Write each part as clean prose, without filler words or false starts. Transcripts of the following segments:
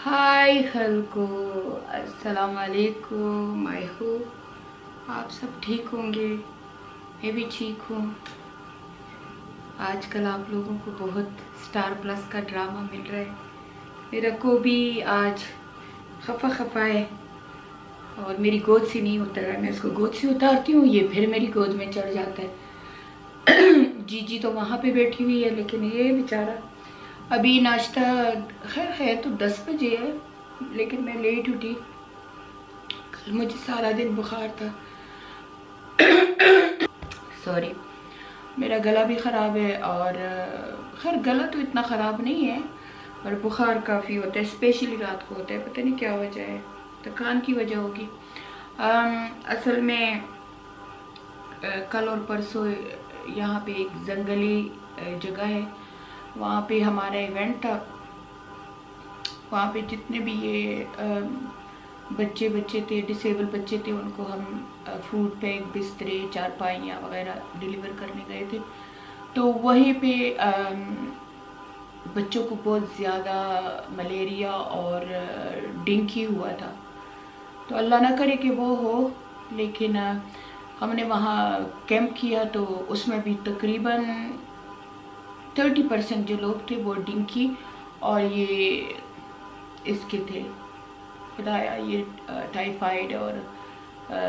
हाय हल्को, अस्सलाम वालेकुम। आई होप आप सब ठीक होंगे। मैं भी ठीक हूँ। आजकल आप लोगों को बहुत स्टार प्लस का ड्रामा मिल रहा है। मेरा को भी आज खफा खफा है और मेरी गोद से नहीं उतर रहा है। मैं इसको गोद से उतारती हूँ, ये फिर मेरी गोद में चढ़ जाता है। जीजी तो वहाँ पे बैठी हुई है, लेकिन ये बेचारा अभी नाश्ता खैर है तो 10 बजे है, लेकिन मैं लेट उठी। कल मुझे सारा दिन बुखार था। सॉरी, मेरा गला भी ख़राब है और खैर गला तो इतना ख़राब नहीं है, पर बुखार काफ़ी होता है, स्पेशली रात को होता है। पता नहीं क्या वजह है, थकान की वजह होगी। असल में कल और परसों यहाँ पे एक जंगली जगह है, वहाँ पे हमारा इवेंट था। वहाँ पे जितने भी ये बच्चे थे, डिसेबल बच्चे थे, उनको हम फूड पैक, बिस्तरे, चारपाइयाँ वगैरह डिलीवर करने गए थे। तो वहीं पे बच्चों को बहुत ज़्यादा मलेरिया और डेंगू हुआ था। तो अल्लाह ना करे कि वो हो, लेकिन हमने वहाँ कैंप किया तो उसमें भी तकरीबन 30% जो लोग थे वो डेंगू और ये इसके थे, खुदाया, ये टाइफाइड और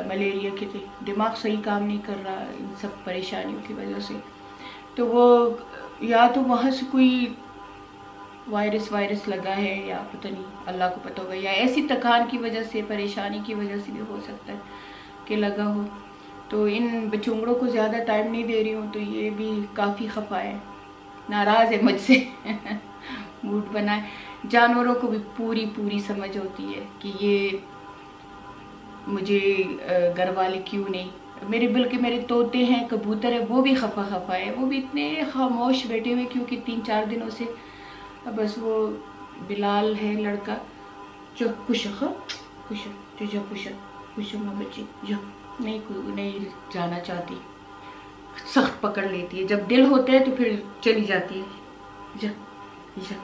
मलेरिया के थे। दिमाग सही काम नहीं कर रहा इन सब परेशानियों की वजह से। तो वो या तो वहाँ से कोई वायरस लगा है, या पता नहीं, अल्लाह को पता होगा, या ऐसी थकान की वजह से, परेशानी की वजह से भी हो सकता है कि लगा हो। तो इन बचूंगड़ों को ज़्यादा टाइम नहीं दे रही हूँ, तो ये भी काफ़ी खफा है, नाराज़ है मुझसे। मूड बना है। जानवरों को भी पूरी समझ होती है कि ये मुझे घर वाले क्यों नहीं। मेरे बल्कि मेरे तोते हैं, कबूतर है, वो भी खफा है। वो भी इतने खामोश बैठे हुए, क्योंकि 3-4 दिनों से बस वो बिलाल है लड़का जो खुश माँ बच्ची जो नहीं जाना चाहती, सख्त पकड़ लेती है। जब दिल होता है तो फिर चली जाती है। जा जा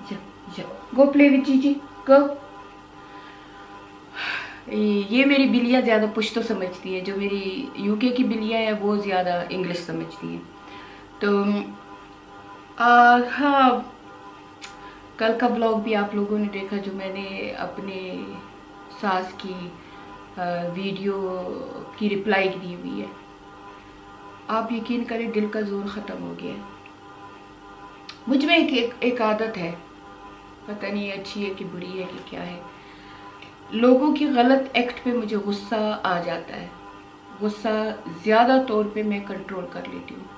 जा जा, गो प्ले विद जीजी, गो। ये मेरी बिल्लियाँ ज़्यादा पुश्तो समझती है। जो मेरी यूके की बिल्लियाँ हैं वो ज़्यादा इंग्लिश समझती हैं। तो हाँ, कल का ब्लॉग भी आप लोगों ने देखा, जो मैंने अपने सास की वीडियो की रिप्लाई दी हुई है। आप यकीन करें, दिल का जोर ख़त्म हो गया है। मुझ में एक आदत है, पता नहीं अच्छी है कि बुरी है कि क्या है। लोगों की गलत एक्ट पे मुझे गुस्सा आ जाता है। गुस्सा ज़्यादा तौर पे मैं कंट्रोल कर लेती हूँ,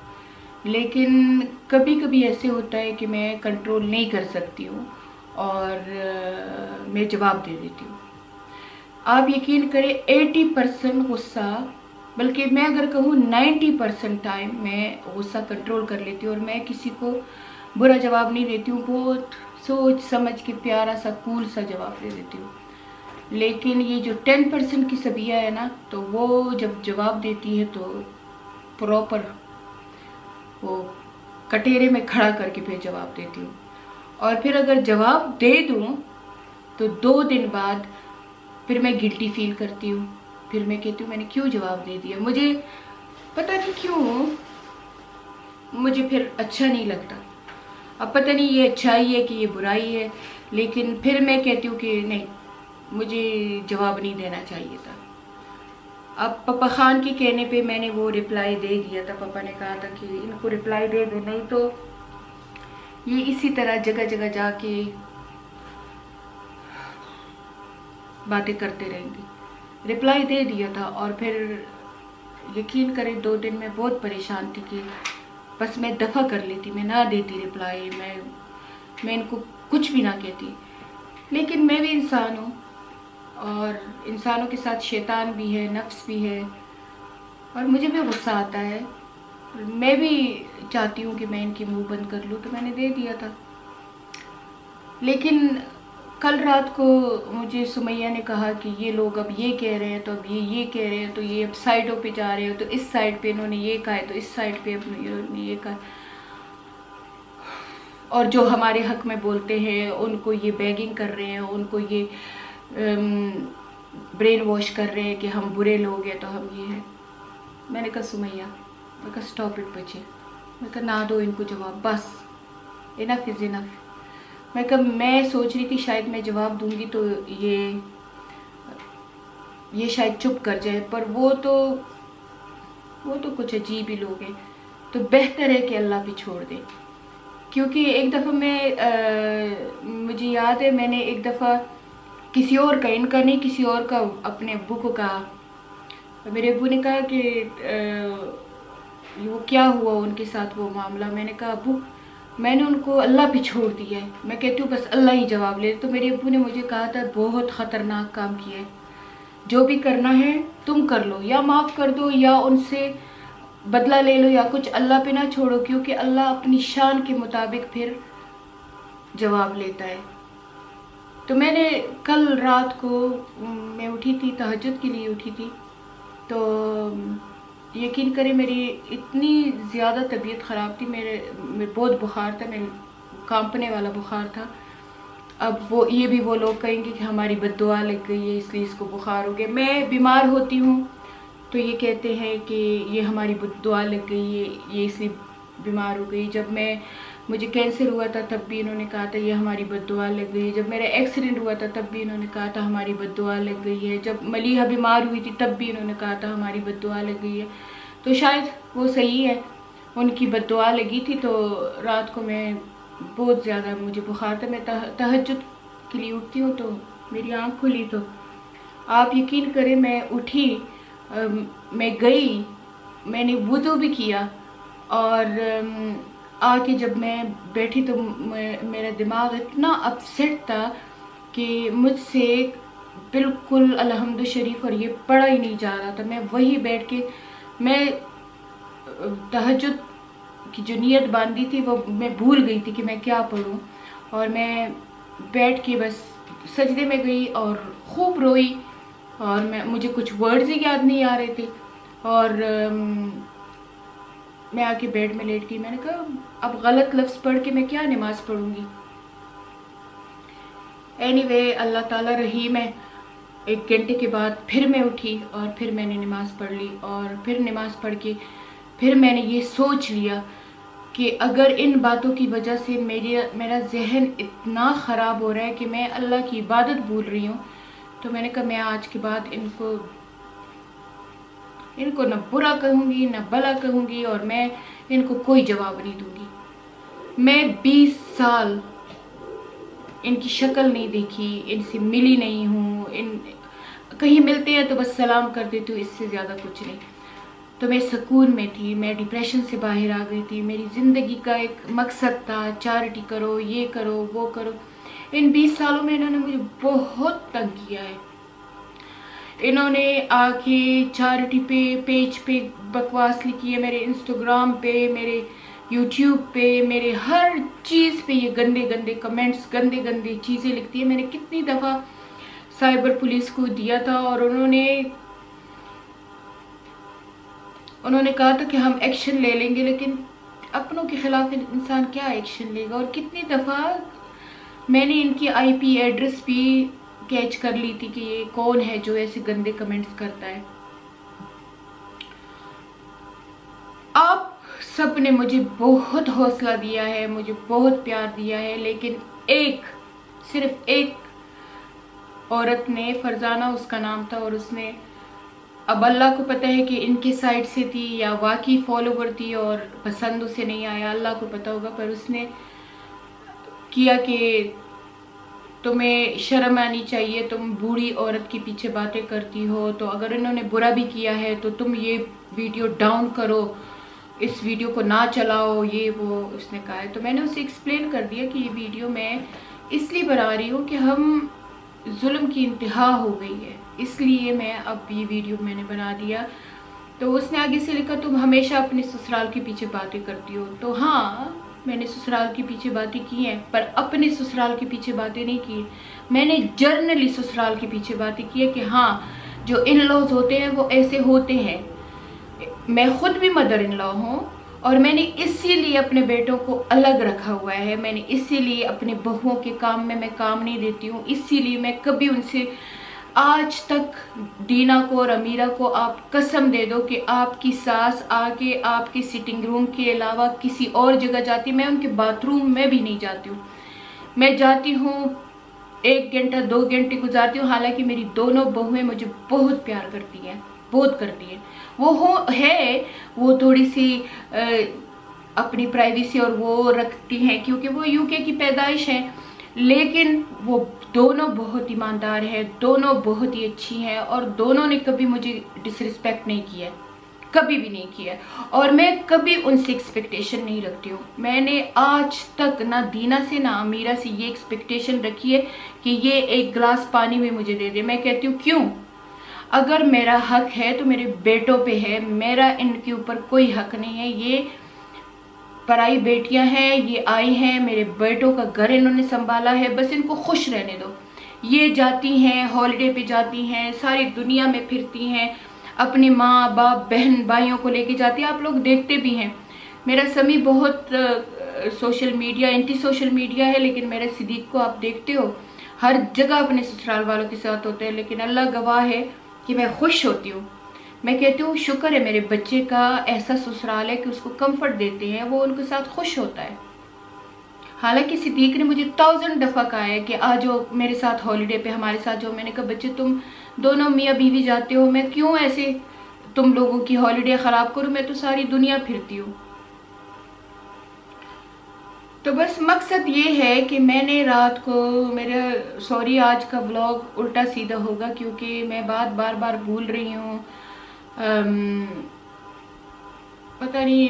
लेकिन कभी कभी ऐसे होता है कि मैं कंट्रोल नहीं कर सकती हूँ और मैं जवाब दे देती हूँ। आप यकीन करें, 80% गुस्सा, बल्कि मैं अगर कहूँ 90% टाइम मैं गुस्सा कंट्रोल कर लेती हूँ और मैं किसी को बुरा जवाब नहीं देती हूँ। बहुत सोच समझ के प्यारा सा कूल सा जवाब दे देती हूँ। लेकिन ये जो 10% की सबिया है ना, तो वो जब जवाब देती है तो प्रॉपर वो कटेरे में खड़ा करके फिर जवाब देती हूँ। और फिर अगर जवाब दे दूँ तो 2 दिन बाद फिर मैं गिल्टी फील करती हूँ। फिर मैं कहती हूँ मैंने क्यों जवाब दे दिया। मुझे पता नहीं क्यों, मुझे फिर अच्छा नहीं लगता। अब पता नहीं ये अच्छाई है कि ये बुराई है, लेकिन फिर मैं कहती हूँ कि नहीं, मुझे जवाब नहीं देना चाहिए था। अब पापा खान के कहने पे मैंने वो रिप्लाई दे दिया था। पापा ने कहा था कि इनको रिप्लाई दे दो, नहीं तो ये इसी तरह जगह जगह जाके बातें करते रहेंगे। रिप्लाई दे दिया था और फिर यकीन करें 2 दिन में बहुत परेशान थी कि बस मैं दफ़ा कर लेती, मैं ना देती रिप्लाई, मैं इनको कुछ भी ना कहती। लेकिन मैं भी इंसान हूँ और इंसानों के साथ शैतान भी है, नफ्स भी है, और मुझे भी गुस्सा आता है। मैं भी चाहती हूँ कि मैं इनकी मुंह बंद कर लूँ, तो मैंने दे दिया था। लेकिन कल रात को मुझे सुमैया ने कहा कि ये लोग अब ये कह रहे हैं, तो अब ये कह रहे हैं, तो ये अब साइडों पे जा रहे हो, तो इस साइड पे इन्होंने ये कहा है, तो इस साइड पे इन्होंने ये कहा। और जो हमारे हक में बोलते हैं उनको ये बैगिंग कर रहे हैं, उनको ये ब्रेन वॉश कर रहे हैं कि हम बुरे लोग हैं तो हम ये हैं। मैंने कहा सुमैया, मैं कहा स्टॉप इट बच्चे, मैं कहा ना दो इनको जवाब, बस इनफ इज़ इनफ। मैं कहा मैं सोच रही थी शायद मैं जवाब दूंगी तो ये शायद चुप कर जाए, पर वो तो कुछ अजीब ही लोग हैं। तो बेहतर है कि अल्लाह पे छोड़ दे। क्योंकि एक दफ़ा मुझे याद है, मैंने एक दफ़ा किसी और का, इनका नहीं, किसी और का, अपने अब्बू को कहा। मेरे अब्बू ने कहा कि वो क्या हुआ उनके साथ वो मामला। मैंने कहा अब्बू मैंने उनको अल्लाह पे छोड़ दिया है। मैं कहती हूँ बस अल्लाह ही जवाब ले। तो मेरे अब्बू ने मुझे कहा था बहुत ख़तरनाक काम किया है, जो भी करना है तुम कर लो, या माफ़ कर दो या उनसे बदला ले लो या कुछ, अल्लाह पे ना छोड़ो, क्योंकि अल्लाह अपनी शान के मुताबिक फिर जवाब लेता है। तो मैंने कल रात को मैं उठी थी, तहज्जुद के लिए उठी थी, तो यकीन करें मेरी इतनी ज़्यादा तबीयत ख़राब थी, मेरे बहुत बुखार था, मेरे कांपने वाला बुखार था। अब ये भी वो लोग कहेंगे कि हमारी बद्दुआ लग गई है इसलिए इसको बुखार हो गया। मैं बीमार होती हूँ तो ये कहते हैं कि ये हमारी बद्दुआ लग गई है, ये इसलिए बीमार हो गई। जब मुझे कैंसर हुआ था तब भी इन्होंने कहा था ये हमारी बद्दुआ लग गई है। जब मेरा एक्सीडेंट हुआ था तब भी इन्होंने कहा था हमारी बद्दुआ लग गई है। जब मलीहा बीमार हुई थी तब भी इन्होंने कहा था हमारी बद्दुआ लग गई है। तो शायद वो सही है, उनकी बद्दुआ लगी थी। तो रात को मैं बहुत ज़्यादा मुझे बुखार था, मैं तहज्जुद के लिए उठती हूँ तो मेरी आँख खुली, तो आप यकीन करें मैं उठी, मैं गई, मैंने वुज़ू भी किया, और आके जब मैं बैठी तो मेरा दिमाग इतना अपसेट था कि मुझसे बिल्कुल अलहम्दु शरीफ और ये पढ़ा ही नहीं जा रहा था। मैं वही बैठ के, मैं तहज्जुद की जो नियत बांधी थी वो मैं भूल गई थी कि मैं क्या पढ़ूं, और मैं बैठ के बस सजदे में गई और खूब रोई, और मुझे कुछ वर्ड्स ही याद नहीं आ रहे थे, और मैं आके बेड में लेट गई। मैंने कहा अब गलत लफ्ज़ पढ़ के मैं क्या नमाज पढ़ूंगी। एनीवे अल्लाह ताला रहीम है। 1 घंटे के बाद फिर मैं उठी और फिर मैंने नमाज पढ़ ली, और फिर नमाज पढ़ के फिर मैंने ये सोच लिया कि अगर इन बातों की वजह से मेरा जहन इतना ख़राब हो रहा है कि मैं अल्लाह की इबादत भूल रही हूँ, तो मैंने कहा मैं आज के बाद इनको न बुरा कहूँगी न भला कहूँगी, और मैं इनको कोई जवाब नहीं दूँगी। मैं 20 साल इनकी शक्ल नहीं देखी, इनसे मिली नहीं हूँ, कहीं मिलते हैं तो बस सलाम कर देती हूँ, इससे ज़्यादा कुछ नहीं। तो मैं सुकून में थी, मैं डिप्रेशन से बाहर आ गई थी। मेरी ज़िंदगी का एक मकसद था, चैरिटी करो, ये करो, वो करो। इन 20 सालों में इन्होंने मुझे बहुत तंग किया है। इन्होंने आके चैरिटी पेज पे बकवास लिखी है, मेरे इंस्टाग्राम पे, मेरे यूट्यूब पे, मेरे हर चीज़ पे ये गंदे गंदे कमेंट्स, गंदे गंदे चीज़ें लिखती है। मैंने कितनी दफ़ा साइबर पुलिस को दिया था, और उन्होंने कहा था कि हम एक्शन ले लेंगे, लेकिन अपनों के ख़िलाफ़ इंसान क्या एक्शन लेगा। और कितनी दफ़ा मैंने इनकी IP एड्रेस भी कैच कर ली थी कि ये कौन है जो ऐसे गंदे कमेंट्स करता है। आप सब ने मुझे बहुत हौसला दिया है, मुझे बहुत प्यार दिया है, लेकिन सिर्फ एक औरत ने, फरजाना उसका नाम था, और उसने, अब अल्लाह को पता है कि इनके साइड से थी या वाकई फॉलोवर थी और पसंद उसे नहीं आया, अल्लाह को पता होगा, पर उसने किया कि तुम्हें शर्म आनी चाहिए, तुम बूढ़ी औरत के पीछे बातें करती हो, तो अगर इन्होंने बुरा भी किया है तो तुम ये वीडियो डाउन करो, इस वीडियो को ना चलाओ, ये वो उसने कहा है। तो मैंने उसे एक्सप्लेन कर दिया कि ये वीडियो मैं इसलिए बना रही हूँ कि हम जुल्म की इंतहा हो गई है, इसलिए मैं अब ये वीडियो मैंने बना दिया। तो उसने आगे से लिखा तुम हमेशा अपने ससुराल के पीछे बातें करती हो। तो हाँ, मैंने ससुराल के पीछे बातें की हैं, पर अपने ससुराल के पीछे बातें नहीं की। मैंने जर्नली ससुराल के पीछे बातें की है कि हाँ, जो इन लॉज होते हैं वो ऐसे होते हैं। मैं खुद भी मदर इन लॉ हूँ, और मैंने इसीलिए अपने बेटों को अलग रखा हुआ है। मैंने इसीलिए अपने बहुओं के काम में मैं काम नहीं देती हूँ। इसीलिए मैं कभी उनसे आज तक, दीना को और अमीरा को आप कसम दे दो कि आपकी सास आके आपके सिटिंग रूम के अलावा किसी और जगह जाती, मैं उनके बाथरूम में भी नहीं जाती हूँ। मैं जाती हूँ 1 घंटा 2 घंटे गुजारती हूँ। हालांकि मेरी दोनों बहुएं मुझे बहुत प्यार करती हैं, बहुत करती हैं। वो थोड़ी सी अपनी प्राइवेसी और वो रखती हैं क्योंकि वो यूके की पैदाइश है, लेकिन वो दोनों बहुत ईमानदार हैं, दोनों बहुत ही अच्छी हैं और दोनों ने कभी मुझे डिसरिस्पेक्ट नहीं किया, कभी भी नहीं किया। और मैं कभी उनसे एक्सपेक्टेशन नहीं रखती हूँ। मैंने आज तक ना दीना से ना अमीरा से ये एक्सपेक्टेशन रखी है कि ये 1 गिलास पानी में मुझे दे दे। मैं कहती हूँ क्यों? अगर मेरा हक है तो मेरे बेटों पे है, मेरा इनके ऊपर कोई हक नहीं है। ये पराई बेटियां हैं, ये आई हैं, मेरे बेटों का घर इन्होंने संभाला है, बस इनको खुश रहने दो। ये जाती हैं, हॉलिडे पे जाती हैं, सारी दुनिया में फिरती हैं, अपने माँ बाप बहन भाइयों को लेके जाती हैं। आप लोग देखते भी हैं, मेरा समी बहुत social media anti social media है, लेकिन मेरे सिद्दीक को आप देखते हो हर जगह अपने ससुराल वालों के साथ होते हैं। लेकिन अल्लाह गवाह है कि मैं खुश होती हूँ। मैं कहती हूँ शुक्र है मेरे बच्चे का ऐसा ससुराल है कि उसको कंफर्ट देते हैं, वो उनके साथ खुश होता है। हालांकि सिद्दीक ने मुझे 1000 दफ़ा कहा है कि आ जाओ मेरे साथ हॉलिडे पे, हमारे साथ जाओ। मैंने कहा बच्चे तुम दोनों मियाँ बीवी जाते हो, मैं क्यों ऐसे तुम लोगों की हॉलिडे ख़राब करूँ, मैं तो सारी दुनिया फिरती हूँ। तो बस मकसद ये है कि मैंने रात को सॉरी आज का व्लॉग उल्टा सीधा होगा क्योंकि मैं बात बार बार भूल रही हूँ। पता नहीं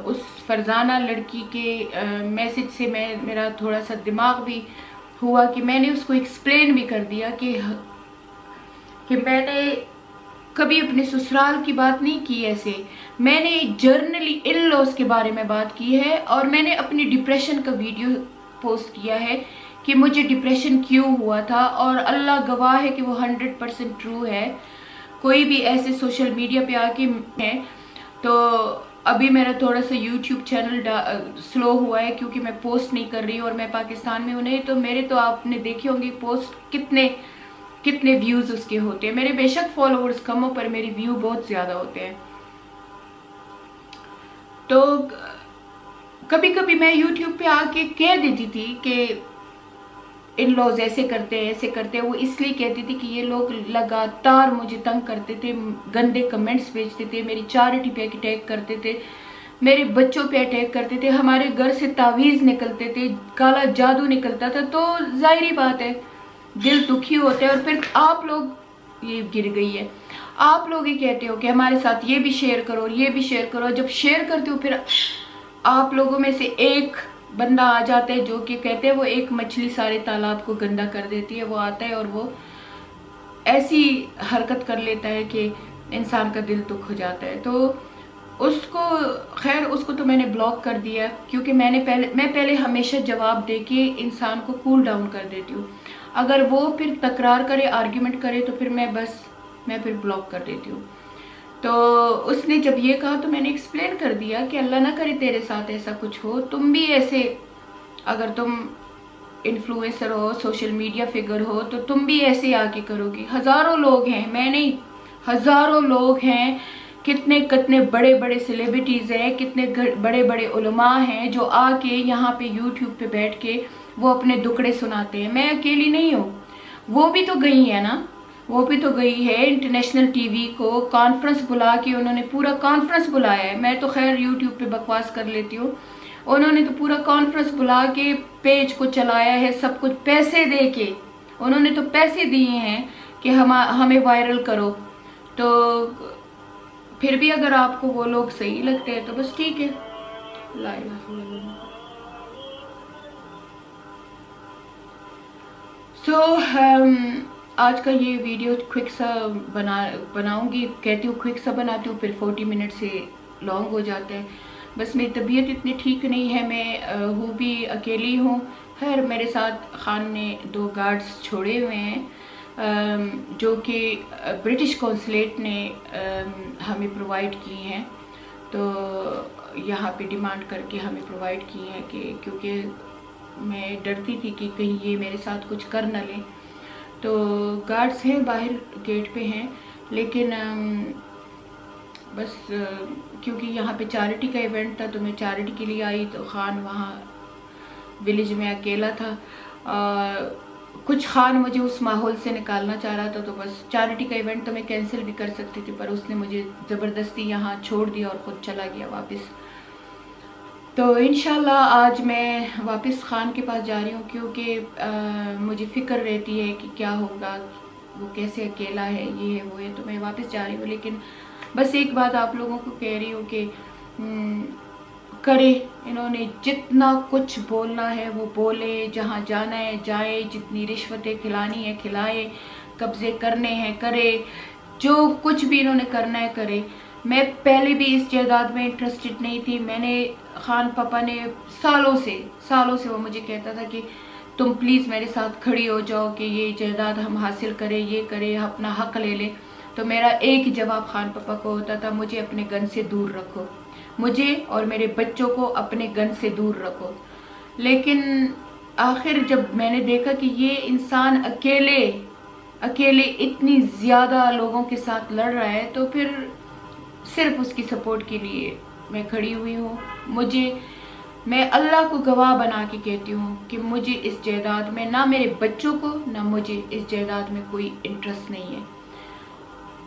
उस फरजाना लड़की के मैसेज से मेरा थोड़ा सा दिमाग भी हुआ कि मैंने उसको एक्सप्लेन भी कर दिया कि मैंने कभी अपने ससुराल की बात नहीं की ऐसे। मैंने जर्नली इन लॉज के बारे में बात की है और मैंने अपनी डिप्रेशन का वीडियो पोस्ट किया है कि मुझे डिप्रेशन क्यों हुआ था, और अल्लाह गवाह है कि वो 100% ट्रू है। कोई भी ऐसे सोशल मीडिया पे आके है तो अभी मेरा थोड़ा सा यूट्यूब चैनल स्लो हुआ है क्योंकि मैं पोस्ट नहीं कर रही हूँ और मैं पाकिस्तान में हूँ। नहीं तो मेरे तो आपने देखे होंगे पोस्ट कितने व्यूज उसके होते हैं। मेरे बेशक फॉलोअर्स कम हो पर मेरे व्यू बहुत ज्यादा होते हैं। तो कभी कभी मैं यूट्यूब पे आके कह देती थी कि इन लॉज ऐसे करते हैं ऐसे करते हैं। वो इसलिए कहती थी कि ये लोग लगातार मुझे तंग करते थे, गंदे कमेंट्स भेजते थे, मेरी चैरिटी पे अटैक करते थे, मेरे बच्चों पे अटैक करते थे, हमारे घर से तावीज़ निकलते थे, काला जादू निकलता था। तो जाहिर बात है दिल दुखी होता है। और फिर आप लोग, ये गिर गई है, आप लोग ही कहते हो कि हमारे साथ ये भी शेयर करो ये भी शेयर करो। जब शेयर करते हो फिर आप लोगों में से एक बंदा आ जाता है जो कि कहते हैं वो एक मछली सारे तालाब को गंदा कर देती है। वो आता है और वो ऐसी हरकत कर लेता है कि इंसान का दिल दुख हो जाता है। तो उसको खैर उसको तो मैंने ब्लॉक कर दिया क्योंकि मैं पहले हमेशा जवाब दे के इंसान को कूल डाउन कर देती हूँ। अगर वो फिर तकरार करे, आर्ग्यूमेंट करे तो फिर मैं फिर ब्लॉक कर देती हूँ। तो उसने जब ये कहा तो मैंने एक्सप्लेन कर दिया कि अल्लाह ना करे तेरे साथ ऐसा कुछ हो, तुम भी ऐसे, अगर तुम इन्फ्लुएंसर हो, सोशल मीडिया फिगर हो, तो तुम भी ऐसे आके करोगी। हज़ारों लोग हैं, मैं नहीं, हज़ारों लोग हैं, कितने कितने बड़े बड़े सेलिब्रिटीज़ हैं, कितने बड़े बड़े उलमा हैं जो आके यहाँ पे यूट्यूब पे बैठ के वो अपने दुखड़े सुनाते हैं। मैं अकेली नहीं हूँ, वो भी तो गई है ना, वो भी तो गई है इंटरनेशनल टीवी को कॉन्फ्रेंस बुला के, उन्होंने पूरा कॉन्फ्रेंस बुलाया है। मैं तो खैर यूट्यूब पे बकवास कर लेती हूँ, उन्होंने तो पूरा कॉन्फ्रेंस बुला के पेज को चलाया है, सब कुछ पैसे दे के, उन्होंने तो पैसे दिए हैं कि हमें वायरल करो। तो फिर भी अगर आपको वो लोग सही लगते हैं तो बस ठीक है। आज का ये वीडियो क्विक सा बनाऊंगी, कहती हूँ क्विक सा बनाती हूँ, फिर 40 मिनट से लॉन्ग हो जाता है। बस मेरी तबीयत इतनी ठीक नहीं है, मैं हूँ भी अकेली हूँ। खैर मेरे साथ खान ने 2 गार्ड्स छोड़े हुए हैं जो कि ब्रिटिश कौंसलेट ने हमें प्रोवाइड की हैं। तो यहाँ पे डिमांड करके हमें प्रोवाइड किए हैं कि क्योंकि मैं डरती थी कि कहीं ये मेरे साथ कुछ कर न लें। तो गार्ड्स हैं बाहर गेट पे हैं, लेकिन बस क्योंकि यहाँ पे चैरिटी का इवेंट था तो मैं चैरिटी के लिए आई। तो खान वहाँ विलेज में अकेला था, कुछ खान मुझे उस माहौल से निकालना चाह रहा था। तो बस चैरिटी का इवेंट तो मैं कैंसिल भी कर सकती थी, पर उसने मुझे ज़बरदस्ती यहाँ छोड़ दिया और ख़ुद चला गया वापस। तो इंशाल्लाह आज मैं वापस खान के पास जा रही हूँ, क्योंकि मुझे फ़िक्र रहती है कि क्या होगा, वो कैसे अकेला है, ये है वो है। तो मैं वापस जा रही हूँ, लेकिन बस एक बात आप लोगों को कह रही हूँ कि करे, इन्होंने जितना कुछ बोलना है वो बोले, जहाँ जाना है जाए, जितनी रिश्वतें खिलानी है खिलाए, कब्जे करने हैं करे, जो कुछ भी इन्होंने करना है करे। मैं पहले भी इस जायदाद में इंटरेस्टेड नहीं थी। मैंने खान पापा ने सालों से वो मुझे कहता था कि तुम प्लीज़ मेरे साथ खड़ी हो जाओ कि ये जायदाद हम हासिल करें, ये करें, अपना हक ले लें। तो मेरा एक ही जवाब खान पापा को होता था, मुझे अपने गन से दूर रखो, मुझे और मेरे बच्चों को अपने गन से दूर रखो। लेकिन आखिर जब मैंने देखा कि ये इंसान अकेले इतनी ज़्यादा लोगों के साथ लड़ रहा है, तो फिर सिर्फ उसकी सपोर्ट के लिए मैं खड़ी हुई हूँ। मैं अल्लाह को गवाह बना के कहती हूँ कि मुझे इस जायदाद में, ना मेरे बच्चों को, ना मुझे इस जायदाद में कोई इंटरेस्ट नहीं है।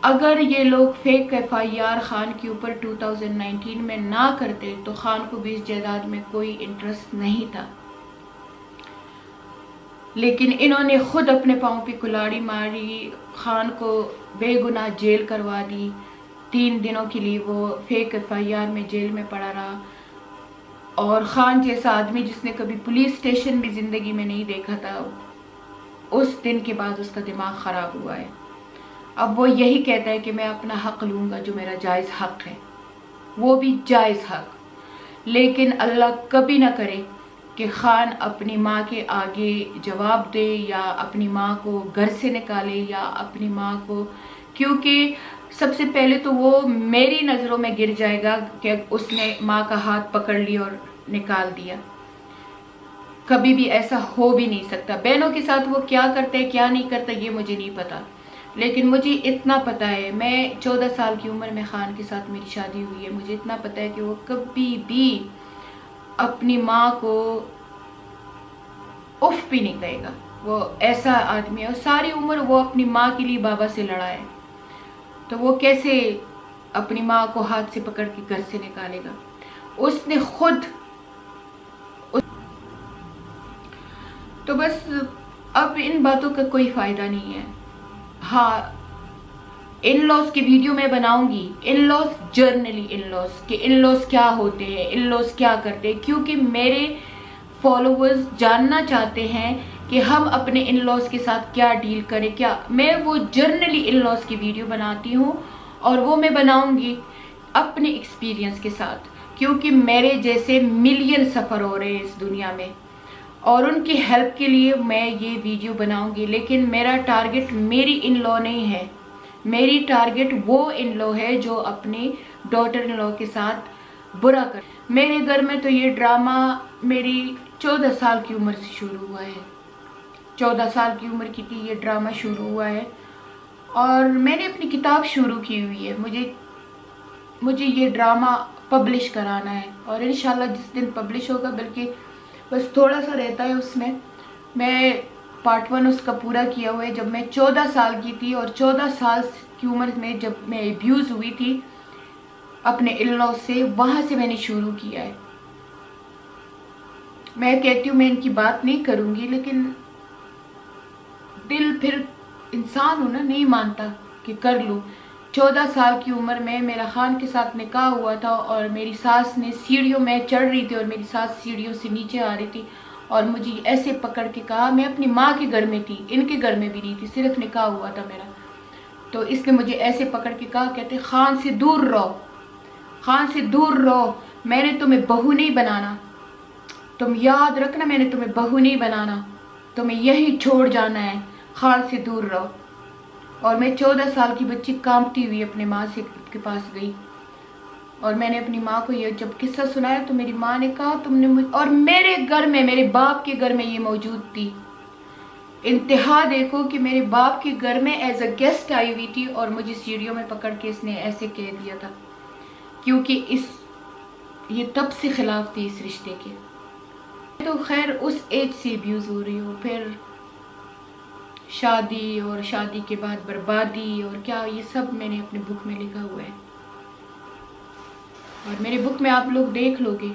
अगर ये लोग फेक FIR खान के ऊपर 2019 में ना करते तो खान को भी इस जायदाद में कोई इंटरेस्ट नहीं था। लेकिन इन्होंने खुद अपने पाँव पे कुल्हाड़ी मारी, खान को बेगुनाह जेल करवा दी। 3 दिनों के लिए वो फेक FIR में जेल में पड़ा रहा। और खान जैसा आदमी जिसने कभी पुलिस स्टेशन भी ज़िंदगी में नहीं देखा था, उस दिन के बाद उसका दिमाग ख़राब हुआ है। अब वो यही कहता है कि मैं अपना हक लूँगा, जो मेरा जायज़ हक है, वो भी जायज़ हक। लेकिन अल्लाह कभी ना करे कि खान अपनी माँ के आगे जवाब दे, या अपनी माँ को घर से निकाले, या अपनी माँ को, क्योंकि सबसे पहले तो वो मेरी नज़रों में गिर जाएगा कि उसने माँ का हाथ पकड़ लिया और निकाल दिया। कभी भी ऐसा हो भी नहीं सकता। बहनों के साथ वो क्या करता है क्या नहीं करता ये मुझे नहीं पता, लेकिन मुझे इतना पता है, मैं 14 साल की उम्र में खान के साथ मेरी शादी हुई है। मुझे इतना पता है कि वो कभी भी अपनी माँ को उफ भी नहीं कहेगा। वो ऐसा आदमी है, और सारी उम्र वो अपनी माँ के लिए बाबा से लड़ा है, तो वो कैसे अपनी माँ को हाथ से पकड़ के घर से निकालेगा। उसने खुद तो बस अब इन बातों का कोई फ़ायदा नहीं है। हाँ, इन लॉज की वीडियो मैं बनाऊंगी, in laws generally, in laws के इन लॉज क्या होते हैं, इन लॉज क्या करते हैं, क्योंकि मेरे फॉलोअर्स जानना चाहते हैं कि हम अपने इन लॉज के साथ क्या डील करें। क्या मैं वो जर्नली इन लॉज की वीडियो बनाती हूँ, और वो मैं बनाऊंगी अपने एक्सपीरियंस के साथ, क्योंकि मेरे जैसे मिलियन सफ़र हो रहे हैं इस दुनिया में, और उनकी हेल्प के लिए मैं ये वीडियो बनाऊंगी। लेकिन मेरा टारगेट मेरी इन लॉ नहीं है, मेरी टारगेट वो इन लॉ है जो अपनी डॉटर इन लॉ के साथ बुरा कर। मेरे घर में तो ये ड्रामा मेरी 14 साल की उम्र से शुरू हुआ है। 14 साल की उम्र की थी ये ड्रामा शुरू हुआ है, और मैंने अपनी किताब शुरू की हुई है। मुझे ये ड्रामा पब्लिश कराना है, और इंशाल्लाह जिस दिन पब्लिश होगा, बल्कि बस थोड़ा सा रहता है उसमें, मैं पार्ट 1 उसका पूरा किया हुआ है। जब मैं 14 साल की थी, और 14 साल की उम्र में जब मैं अब्यूज़ हुई थी अपने इन-लॉ से, वहाँ से मैंने शुरू किया है। मैं कहती हूँ मैं इनकी बात नहीं करूँगी, लेकिन दिल फिर इंसान हूँ ना, नहीं मानता कि कर लूँ। 14 साल की उम्र में मेरा खान के साथ निकाह हुआ था, और मेरी सास ने सीढ़ियों में चढ़ रही थी, और मेरी सास सीढ़ियों से नीचे आ रही थी, और मुझे ऐसे पकड़ के कहा, मैं अपनी माँ के घर में थी, इनके घर में भी नहीं थी, सिर्फ निकाह हुआ था मेरा। तो इसने मुझे ऐसे पकड़ के कहा, कहते खान से दूर रहो, खान से दूर रहो, मैंने तुम्हें बहू नहीं बनाना, तुम याद रखना, मैंने तुम्हें बहू नहीं बनाना, तुम्हें यही छोड़ जाना है, खान से दूर रहो। और मैं 14 साल की बच्ची कांपती हुई अपने माँ से के पास गई, और मैंने अपनी माँ को ये जब किस्सा सुनाया तो मेरी माँ ने कहा तुमने मुझे, और मेरे घर में, मेरे बाप के घर में ये मौजूद थी। इंतहा देखो कि मेरे बाप के घर में एज अ गेस्ट आई हुई थी और मुझे सीढ़ियों में पकड़ के इसने ऐसे कह दिया था, क्योंकि ये तब से खिलाफ थी इस रिश्ते के। तो खैर उस एज से अब्यूज हो रही हूँ, फिर शादी और शादी के बाद बर्बादी और क्या, ये सब मैंने अपनी बुक में लिखा हुआ है। और मेरे बुक में आप लोग देख लोगे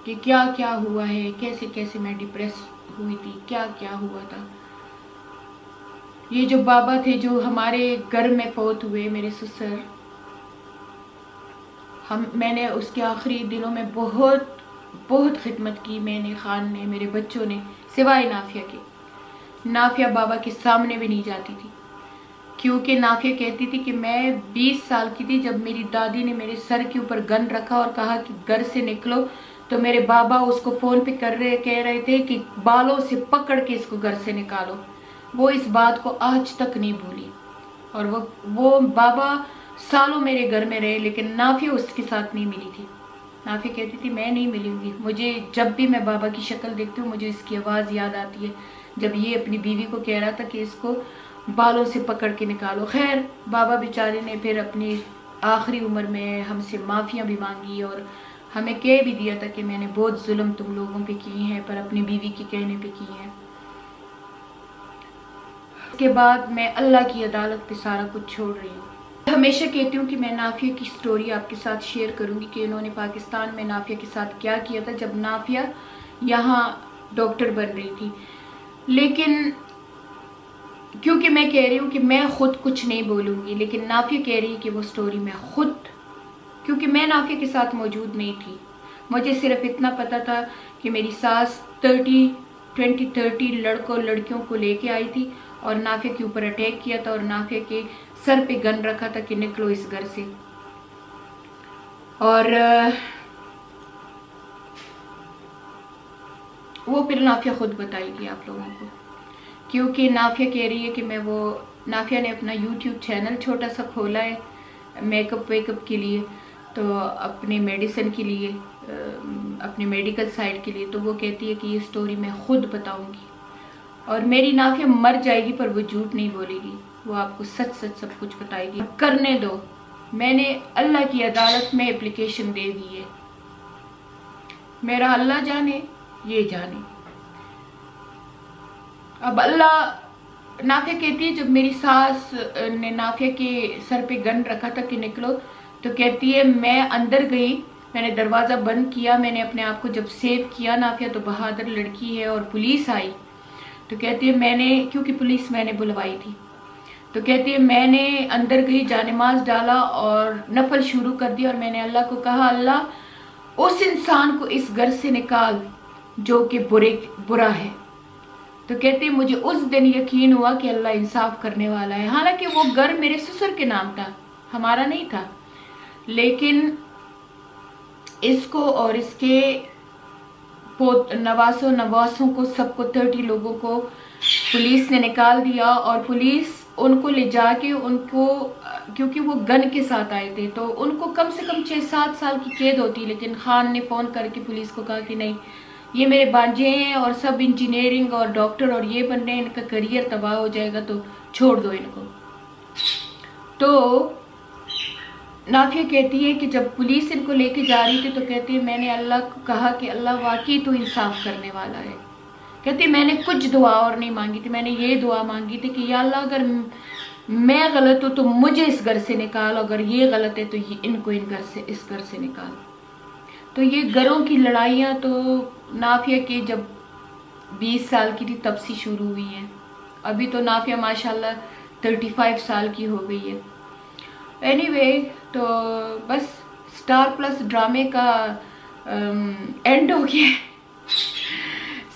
कि क्या क्या हुआ है, कैसे कैसे मैं डिप्रेस हुई थी, क्या क्या हुआ था। ये जो बाबा थे जो हमारे घर में फौत हुए, मेरे ससुर, मैंने उसके आखिरी दिनों में बहुत बहुत खिदमत की, मैंने, खान ने, मेरे बच्चों ने, सिवाय नाफिया के। नाफिया बाबा के सामने भी नहीं जाती थी, क्योंकि नाफिया कहती थी कि मैं 20 साल की थी जब मेरी दादी ने मेरे सर के ऊपर गन रखा और कहा कि घर से निकलो, तो मेरे बाबा उसको फ़ोन पे कह रहे थे कि बालों से पकड़ के इसको घर से निकालो। वो इस बात को आज तक नहीं भूली। और वो बाबा सालों मेरे घर में रहे, लेकिन नाफिया उसके साथ नहीं मिली थी। नाफिया कहती थी मैं नहीं मिलूंगी, मुझे जब भी मैं बाबा की शक्ल देखती हूँ मुझे इसकी आवाज़ याद आती है, जब ये अपनी बीवी को कह रहा था कि इसको बालों से पकड़ के निकालो। खैर बाबा बेचारे ने फिर अपनी आखिरी उम्र में हमसे माफ़ियाँ भी मांगी और हमें कह भी दिया था कि मैंने बहुत जुल्म तुम लोगों पे किए हैं, पर अपनी बीवी के कहने पे किए हैं। उसके बाद मैं अल्लाह की अदालत पे सारा कुछ छोड़ रही हूँ। हमेशा कहती हूँ कि मैं नाफिया की स्टोरी आपके साथ शेयर करूँगी कि इन्होंने पाकिस्तान में नाफिया के साथ क्या किया था जब नाफिया यहाँ डॉक्टर बन रही थी। लेकिन क्योंकि मैं कह रही हूँ कि मैं खुद कुछ नहीं बोलूँगी, लेकिन नाफिया कह रही है कि वो स्टोरी मैं खुद, क्योंकि मैं नाफिया के साथ मौजूद नहीं थी, मुझे सिर्फ इतना पता था कि मेरी सास 30 लड़कियों को लेके आई थी और नाफिया के ऊपर अटैक किया था और नाफिया के सर पे गन रखा था कि निकलो इस घर से। और वो फिर नाफिया खुद बताएगी आप लोगों को, क्योंकि नाफिया कह रही है कि नाफिया ने अपना YouTube चैनल छोटा सा खोला है मेकअप वेकअप के लिए, तो अपने मेडिसिन के लिए, अपने मेडिकल साइड के लिए। तो वो कहती है कि ये स्टोरी मैं खुद बताऊंगी और मेरी नाफिया मर जाएगी पर वो झूठ नहीं बोलेगी, वो आपको सच सच सब कुछ बताएगी। करने दो, मैंने अल्लाह की अदालत में एप्लीकेशन दे दी है, मेरा अल्लाह जाने ये जाने। अब अल्लाह, नाफिया कहती है जब मेरी सास ने नाफिया के सर पे गन रखा था कि निकलो, तो कहती है मैं अंदर गई, मैंने दरवाज़ा बंद किया, मैंने अपने आप को जब सेव किया, नाफिया तो बहादुर लड़की है, और पुलिस आई तो कहती है मैंने, क्योंकि पुलिस मैंने बुलवाई थी, तो कहती है मैंने अंदर गई, जानेमाज डाला और नफल शुरू कर दिया और मैंने अल्लाह को कहा अल्लाह उस इंसान को इस घर से निकाल जो कि बुरा है। तो कहती है मुझे उस दिन यकीन हुआ कि अल्लाह इंसाफ करने वाला है। हालांकि वो घर मेरे ससुर के नाम था, हमारा नहीं था, लेकिन इसको और इसके नवासों को, सबको 30 लोगों को पुलिस ने निकाल दिया। और पुलिस उनको ले जाके उनको, क्योंकि वो गन के साथ आए थे, तो उनको कम से कम 6-7 साल की कैद होती, लेकिन खान ने फ़ोन करके पुलिस को कहा कि नहीं, ये मेरे बांझे हैं और सब इंजीनियरिंग और डॉक्टर और ये बन रहे हैं, इनका करियर तबाह हो जाएगा, तो छोड़ दो इनको। तो नाफिया कहती है कि जब पुलिस इनको लेके जा रही थी तो कहती है मैंने अल्लाह को कहा कि अल्लाह वाकई तो इंसाफ करने वाला है। कहती है मैंने कुछ दुआ और नहीं मांगी थी, मैंने ये दुआ मांगी थी कि या अल्लाह अगर मैं गलत हूँ तो मुझे इस घर से निकाल, अगर ये गलत है तो इनको इस घर से निकाल। तो ये घरों की लड़ाइयाँ तो नाफिया के जब 20 साल की थी तब से शुरू हुई हैं। अभी तो नाफिया माशाल्लाह 35 साल की हो गई है। एनीवे, तो बस स्टार प्लस ड्रामे का एंड हो गया,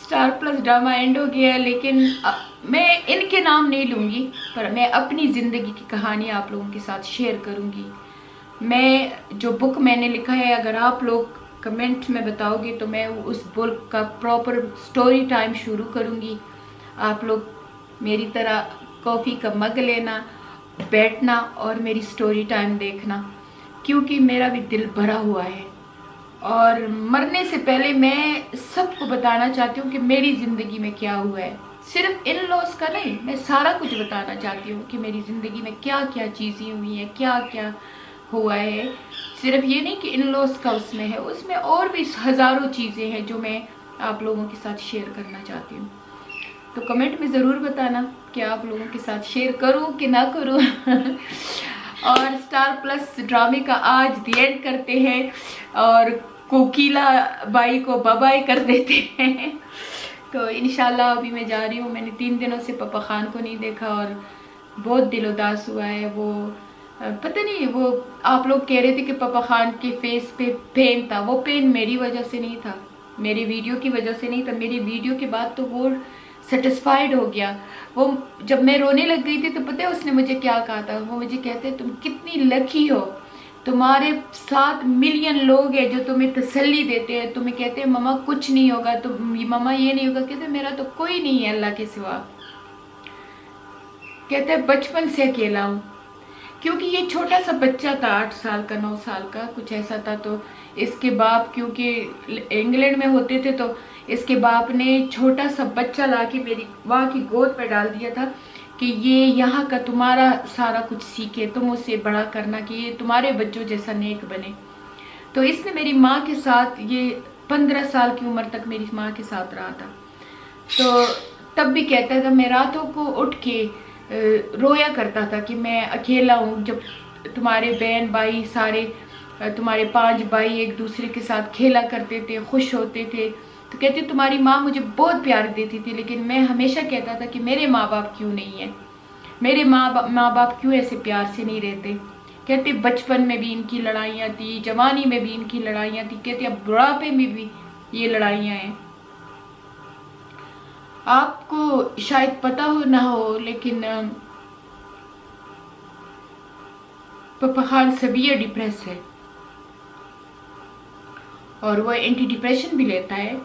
स्टार प्लस ड्रामा एंड हो गया। लेकिन मैं इनके नाम नहीं लूँगी, पर मैं अपनी ज़िंदगी की कहानी आप लोगों के साथ शेयर करूँगी। मैं जो बुक मैंने लिखा है, अगर आप लोग कमेंट में बताओगे तो मैं उस बुक का प्रॉपर स्टोरी टाइम शुरू करूँगी। आप लोग मेरी तरह कॉफ़ी का मग लेना, बैठना और मेरी स्टोरी टाइम देखना। क्योंकि मेरा भी दिल भरा हुआ है और मरने से पहले मैं सबको बताना चाहती हूँ कि मेरी ज़िंदगी में क्या हुआ है। सिर्फ इन लॉस का नहीं, मैं सारा कुछ बताना चाहती हूँ कि मेरी ज़िंदगी में क्या क्या चीज़ें हुई हैं, क्या क्या हुआ है। सिर्फ ये नहीं कि इन लॉस का उसमें है, उसमें और भी हज़ारों चीज़ें हैं जो मैं आप लोगों के साथ शेयर करना चाहती हूँ। तो कमेंट में ज़रूर बताना कि आप लोगों के साथ शेयर करूँ कि ना करूँ। और स्टार प्लस ड्रामे का आज दी एंड करते हैं और कोकिला बाई को बाय कर देते हैं। तो इंशाल्लाह अभी मैं जा रही हूँ। मैंने 3 दिनों से पापा खान को नहीं देखा और बहुत दिल उदास हुआ है। वो पता नहीं, वो आप लोग कह रहे थे कि पापा खान के फेस पे पेन था, वो पेन मेरी वजह से नहीं था, मेरी वीडियो की वजह से नहीं था। मेरी वीडियो के बाद तो वो सेटिस्फाइड हो गया। वो जब मैं रोने लग गई थी तो पता है उसने मुझे क्या कहा था? वो मुझे कहते तुम कितनी लकी हो, तुम्हारे 7 मिलियन लोग हैं जो तुम्हें तसल्ली देते हैं, तुम्हें कहते हैं मम्मा कुछ नहीं होगा, तो मम्मा ये नहीं होगा। कहते मेरा तो कोई नहीं है अल्लाह के सिवा। कहते बचपन से अकेला हूँ, क्योंकि ये छोटा सा बच्चा था 8 साल का 9 साल का कुछ ऐसा था। तो इसके बाप क्योंकि इंग्लैंड में होते थे तो इसके बाप ने छोटा सा बच्चा लाके मेरी वहाँ की गोद पे डाल दिया था कि ये यहाँ का तुम्हारा सारा कुछ सीखे, तुम उसे बड़ा करना कि ये तुम्हारे बच्चों जैसा नेक बने। तो इसने मेरी माँ के साथ, ये 15 साल की उम्र तक मेरी माँ के साथ रहा था। तो तब भी कहता था, मैं रातों को उठ के रोया करता था कि मैं अकेला हूँ। जब तुम्हारे बहन भाई सारे, तुम्हारे 5 भाई एक दूसरे के साथ खेला करते थे, खुश होते थे, तो कहते तुम्हारी माँ मुझे बहुत प्यार देती थी, लेकिन मैं हमेशा कहता था कि मेरे माँ बाप क्यों नहीं है, मेरे माँ बाप क्यों ऐसे प्यार से नहीं रहते। कहते बचपन में भी इनकी लड़ाइयाँ थी, जवानी में भी इनकी लड़ाइयाँ थी, कहते अब बुढ़ापे में भी ये लड़ाइयाँ हैं। आपको शायद पता हो ना हो, लेकिन पापा खान सेवियर डिप्रेस है और वो एंटी डिप्रेशन भी लेता है।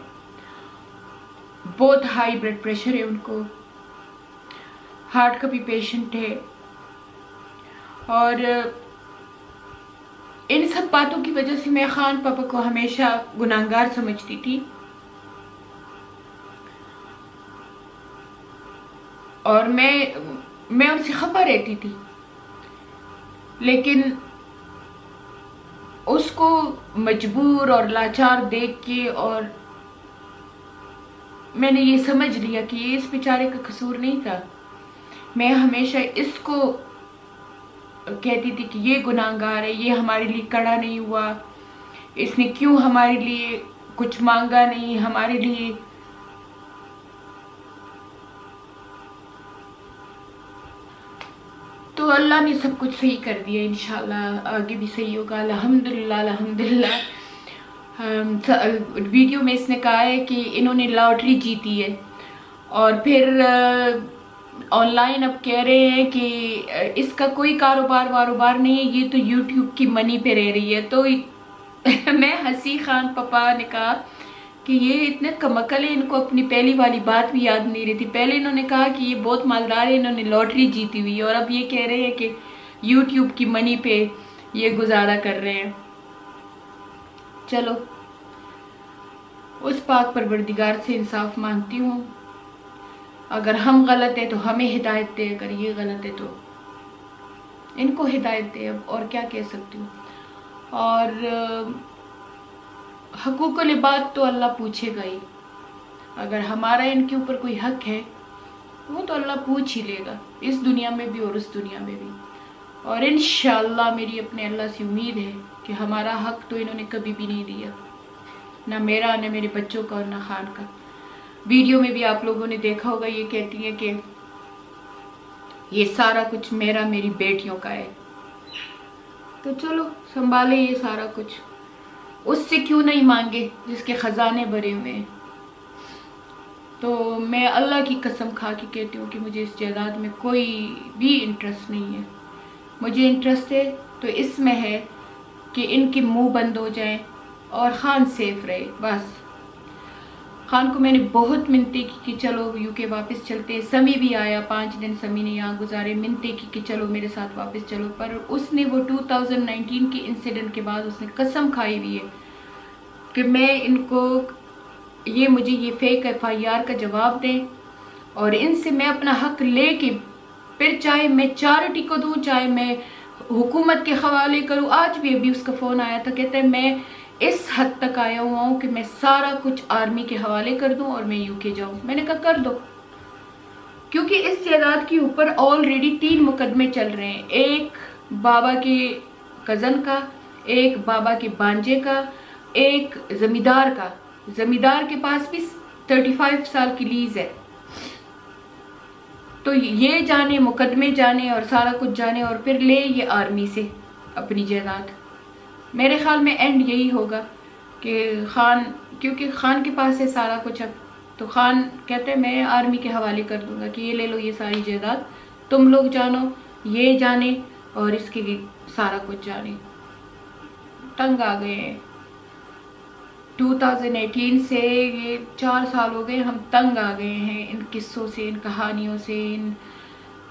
बहुत हाई ब्लड प्रेशर है उनको, हार्ट का भी पेशेंट है। और इन सब बातों की वजह से मैं खान पापा को हमेशा गुनाहगार समझती थी और मैं उनसे खफा रहती थी। लेकिन उसको मजबूर और लाचार देख के और मैंने ये समझ लिया कि ये इस बेचारे का कसूर नहीं था। मैं हमेशा इसको कहती थी कि ये गुनाहगार है, ये हमारे लिए कड़ा नहीं हुआ, इसने क्यों हमारे लिए कुछ मांगा नहीं, हमारे लिए। तो अल्लाह ने सब कुछ सही कर दिया, इंशाल्लाह आगे भी सही होगा। अल्हम्दुलिल्लाह अल्हम्दुलिल्लाह। वीडियो में इसने कहा है कि इन्होंने लॉटरी जीती है और फिर ऑनलाइन अब कह रहे हैं कि इसका कोई कारोबार नहीं है, ये तो यूट्यूब की मनी पे रह रही है। तो मैं हंसी। खान पापा ने कहा कि ये इतने कमकल है, इनको अपनी पहली वाली बात भी याद नहीं रही थी। पहले इन्होंने कहा कि ये बहुत मालदार है, इन्होंने लॉटरी जीती हुई है, और अब ये कह रहे हैं कि यूट्यूब की मनी पे ये गुजारा कर रहे हैं। चलो, उस पाक परवरदिगार से इंसाफ मांगती हूँ। अगर हम गलत है तो हमें हिदायत दे, अगर ये गलत है तो इनको हिदायत दे। अब और क्या कह सकती हूँ। और हकूक़ुल इबाद तो अल्लाह पूछेगा ही। अगर हमारा इनके ऊपर कोई हक है वो तो अल्लाह पूछ ही लेगा, इस दुनिया में भी और उस दुनिया में भी। और इंशाअल्लाह मेरी अपने अल्लाह से उम्मीद है कि हमारा हक तो इन्होंने कभी भी नहीं दिया, ना मेरा, ना मेरे बच्चों का और ना खान का। वीडियो में भी आप लोगों ने देखा होगा, ये कहती है कि ये सारा कुछ मेरा, मेरी बेटियों का है। तो चलो संभाले ये सारा कुछ, उससे क्यों नहीं मांगे जिसके खजाने भरे हुए हैं। तो मैं अल्लाह की कसम खा के कहती हूँ कि मुझे इस जायदाद में कोई भी इंटरेस्ट नहीं है। मुझे इंटरेस्ट है तो इसमें है कि इनके मुंह बंद हो जाएं और खान सेफ रहे, बस। खान को मैंने बहुत मिन्नतें की कि चलो यूके वापस चलते हैं। समी भी आया, 5 दिन समी ने यहाँ गुजारे, मिन्नतें की कि चलो मेरे साथ वापस चलो। पर उसने वो 2019 के इंसिडेंट के बाद उसने कसम खाई हुई है कि मैं इनको मुझे ये फेक FIR का जवाब दें और इनसे मैं अपना हक लेके फिर चाहे मैं चैरिटी को दूँ, चाहे मैं हुकूमत के हवाले करूँ। आज भी अभी उसका फ़ोन आया था, कहते हैं मैं इस हद तक आया हुआ हूँ कि मैं सारा कुछ आर्मी के हवाले कर दूँ और मैं यूके जाऊँ। मैंने कहा कर दो, क्योंकि इस जायदाद के ऊपर ऑलरेडी 3 मुकदमे चल रहे हैं। एक बाबा के कज़न का, एक बाबा के भांजे का, एक जमींदार का। जमींदार के पास भी 35 साल की लीज है। तो ये जाने, मुकदमे जाने और सारा कुछ जाने और फिर ले ये आर्मी से अपनी जायदाद। मेरे ख्याल में एंड यही होगा कि खान, क्योंकि खान के पास है सारा कुछ अब, तो खान कहते हैं मैं आर्मी के हवाले कर दूंगा कि ये ले लो ये सारी जायदाद, तुम लोग जानो, ये जाने और इसके सारा कुछ जाने। तंग आ गए हैं 2018 से, ये 4 साल हो गए, हम तंग आ गए हैं इन किस्सों से, इन कहानियों से।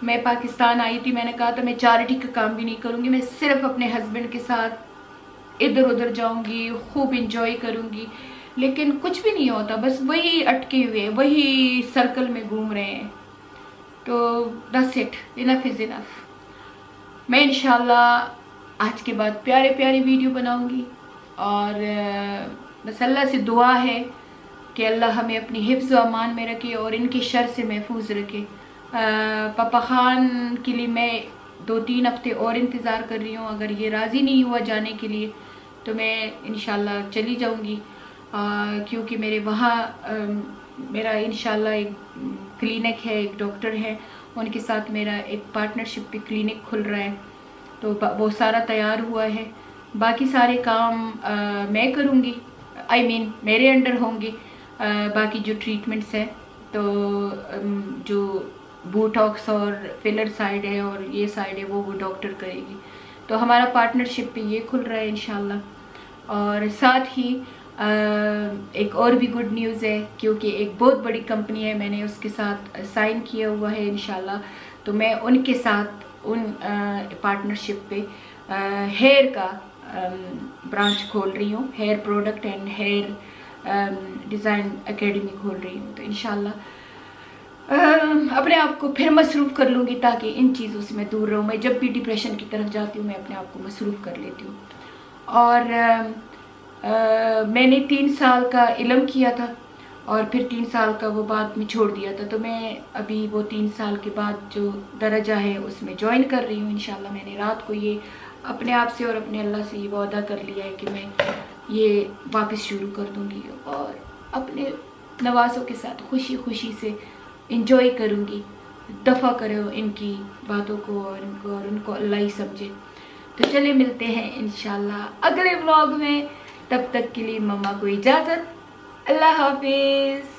मैं पाकिस्तान आई थी, मैंने कहा था मैं चैरिटी का काम भी नहीं करूँगी, मैं सिर्फ अपने हस्बैंड के साथ इधर उधर जाऊँगी, खूब इंजॉय करूँगी, लेकिन कुछ भी नहीं होता, बस वही अटके हुए हैं, वही सर्कल में घूम रहे हैं। तो that's it, enough is enough. मैं इंशाल्लाह आज के बाद प्यारे प्यारे वीडियो बनाऊँगी और बस अल्लाह से दुआ है कि अल्लाह हमें अपनी हिफ्ज़ व अमान में रखे और इनके शर से महफूज रखे। पापा खान के लिए मैं 2-3 हफ्ते और इंतज़ार कर रही हूँ। अगर ये राज़ी नहीं हुआ जाने के लिए तो मैं इंशाल्लाह चली जाऊँगी, क्योंकि मेरे वहाँ मेरा इंशाल्लाह एक क्लिनिक है, एक डॉक्टर है, उनके साथ मेरा एक पार्टनरशिप पे क्लिनिक खुल रहा है। तो वो सारा तैयार हुआ है, बाकी सारे काम मैं करूँगी, I mean मेरे अंडर होंगे। बाकी जो ट्रीटमेंट्स है, तो जो बोटॉक्स और फिलर साइड है और ये साइड है वो डॉक्टर करेगी। तो हमारा पार्टनरशिप पे ये खुल रहा है इंशाल्लाह। और साथ ही एक और भी गुड न्यूज़ है, क्योंकि एक बहुत बड़ी कंपनी है, मैंने उसके साथ साइन किया हुआ है इंशाल्लाह। तो मैं उनके साथ उन पार्टनरशिप पे हेयर का ब्रांच खोल रही हूँ, hair product and hair design academy खोल रही हूँ। तो इंशाल्लाह अपने आप को फिर मसरूफ़ कर लूँगी, ताकि इन चीज़ों से मैं दूर रहूँ। मैं जब भी डिप्रेशन की तरफ जाती हूँ मैं अपने आप को मसरूफ़ कर लेती हूँ। और मैंने 3 साल का इल्म किया था और फिर 3 साल का वो बाद में छोड़ दिया था। तो मैं अभी वो 3 साल के बाद जो दर्जा है उसमें ज्वाइन कर रही हूँ इंशाल्लाह। मैंने रात को ये अपने आप से और अपने अल्लाह से ये वादा कर लिया है कि मैं ये वापस शुरू कर दूँगी और अपने नवाज़ों के साथ खुशी खुशी से इंजॉय करूँगी। दफ़ा करो इनकी बातों को और उनको अल्लाह ही समझे। तो चले मिलते हैं इंशाल्लाह अगले व्लॉग में, तब तक के लिए मम्मा को इजाज़त। अल्लाह हाफिज़।